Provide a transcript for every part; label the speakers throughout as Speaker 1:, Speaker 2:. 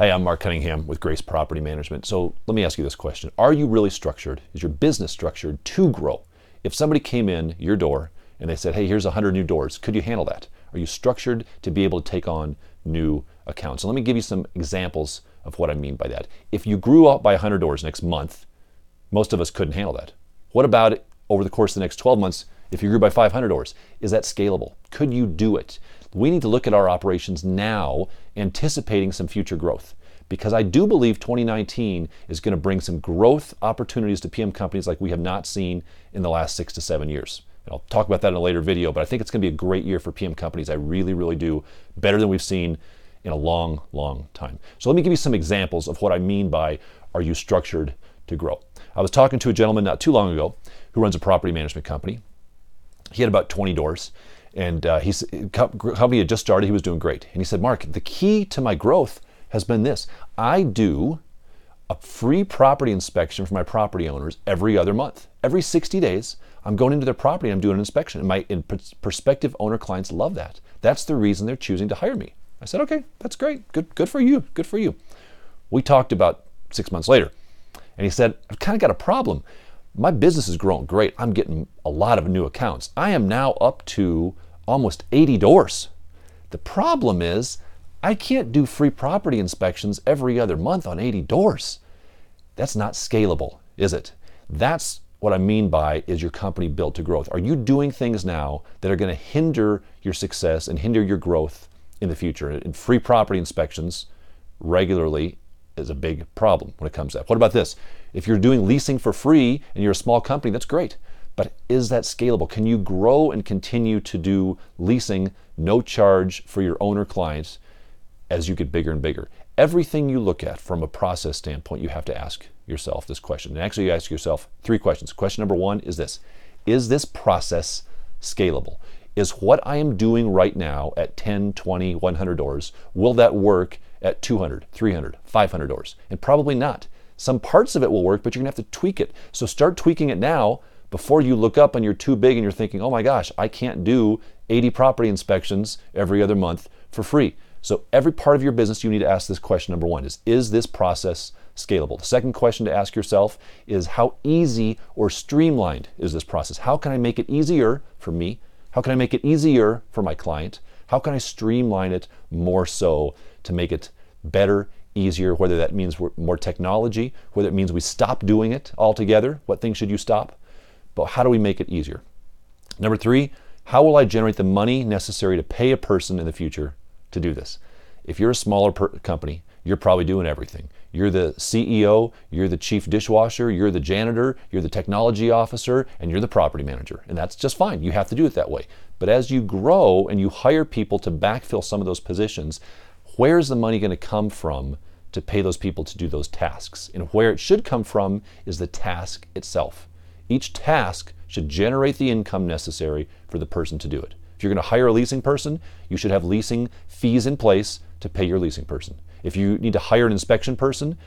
Speaker 1: Hey, I'm Marc Cunningham with Grace Property Management. So let me ask you this question. Are you really structured? Is your business structured to grow? If somebody came in your door and they said, hey, here's 100 new doors, could you handle that? Are you structured to be able to take on new accounts? So let me give you some examples of what I mean by that. If you grew up by 100 doors next month, most of us couldn't handle that. What about it over the course of the next 12 months if you grew by 500 doors? Is that scalable? Could you do it? We need to look at our operations now, anticipating some future growth, because I do believe 2019 is going to bring some growth opportunities to PM companies like we have not seen in the last 6 to 7 years. And I'll talk about that in a later video, but I think it's going to be a great year for PM companies. I really, really do. Better than we've seen in a long, long time. So let me give you some examples of what I mean by, are you structured to grow? I was talking to a gentleman not too long ago who runs a property management company. He had about 20 doors. And his company had just started. He was doing great. And he said, Mark, the key to my growth has been this. I do a free property inspection for my property owners every other month. Every 60 days, I'm going into their property and I'm doing an inspection. And my prospective owner clients love that. That's the reason they're choosing to hire me. I said, okay, that's great. Good for you. Good for you. We talked about 6 months later. And he said, I've kind of got a problem. My business is growing great. I'm getting a lot of new accounts. I am now up to almost 80 doors. The problem is I can't do free property inspections every other month on 80 doors. That's not scalable, is it? That's what I mean by, is your company built to growth? Are you doing things now that are going to hinder your success and hinder your growth in the future? And free property inspections regularly is a big problem when it comes to that. What about this? If you're doing leasing for free and you're a small company, that's great. But is that scalable? Can you grow and continue to do leasing, no charge for your owner clients as you get bigger and bigger? Everything you look at from a process standpoint, you have to ask yourself this question. And actually, you ask yourself 3 questions. Question number 1 is this. Is this process scalable? Is what I am doing right now at 10, 20, 100 doors, will that work at 200, 300, 500 doors? And probably not. Some parts of it will work, but you're going to have to tweak it. So start tweaking it now before you look up and you're too big and you're thinking, oh my gosh, I can't do 80 property inspections every other month for free. So every part of your business, you need to ask this question. Number 1 is this process scalable? The second question to ask yourself is, how easy or streamlined is this process? How can I make it easier for me? How can I make it easier for my client? How can I streamline it more so to make it better, easier, whether that means more technology, whether it means we stop doing it altogether? What things should you stop? But how do we make it easier? Number 3, how will I generate the money necessary to pay a person in the future to do this? If you're a smaller company, you're probably doing everything. You're the CEO, you're the chief dishwasher, you're the janitor, you're the technology officer, and you're the property manager. And that's just fine. You have to do it that way. But as you grow and you hire people to backfill some of those positions, where's the money going to come from to pay those people to do those tasks? And where it should come from is the task itself. Each task should generate the income necessary for the person to do it. If you're going to hire a leasing person, you should have leasing fees in place to pay your leasing person. If you need to hire an inspection person,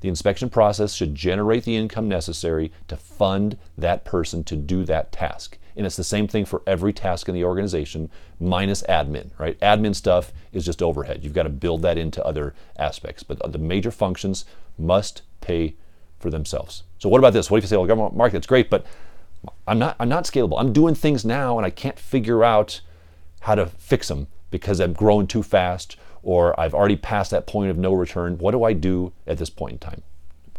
Speaker 1: the inspection process should generate the income necessary to fund that person to do that task. And it's the same thing for every task in the organization, minus admin, right? Admin stuff is just overhead. You've got to build that into other aspects. But the major functions must pay for themselves. So what about this? What if you say, well, Mark, that's great, but I'm not scalable. I'm doing things now and I can't figure out how to fix them because I've grown too fast or I've already passed that point of no return. What do I do at this point in time?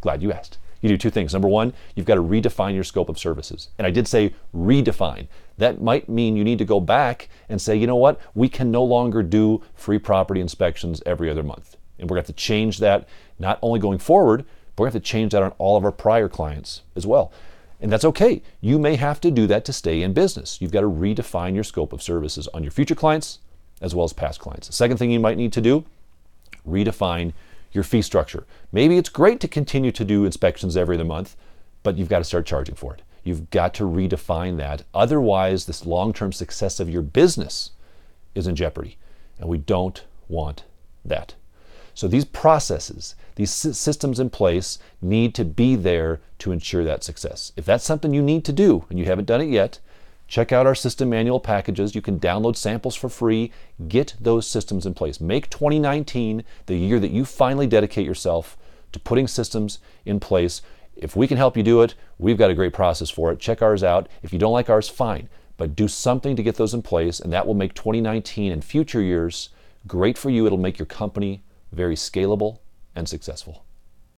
Speaker 1: Glad you asked. You do 2 things. Number 1, you've got to redefine your scope of services. And I did say redefine. That might mean you need to go back and say, you know what? We can no longer do free property inspections every other month. And we're going to have to change that, not only going forward, but we're going to have to change that on all of our prior clients as well. And that's okay. You may have to do that to stay in business. You've got to redefine your scope of services on your future clients as well as past clients. The second thing you might need to do, redefine your fee structure. Maybe it's great to continue to do inspections every other month, but you've got to start charging for it. You've got to redefine that. Otherwise, this long-term success of your business is in jeopardy, and we don't want that. So these processes, these systems in place need to be there to ensure that success. If that's something you need to do and you haven't done it yet, Check out our system manual packages. You can download samples for free. Get those systems in place. Make 2019 the year that you finally dedicate yourself to putting systems in place. If we can help you do it, we've got a great process for it. Check ours out. If you don't like ours, fine. But do something to get those in place, and that will make 2019 and future years great for you. It'll make your company very scalable and successful.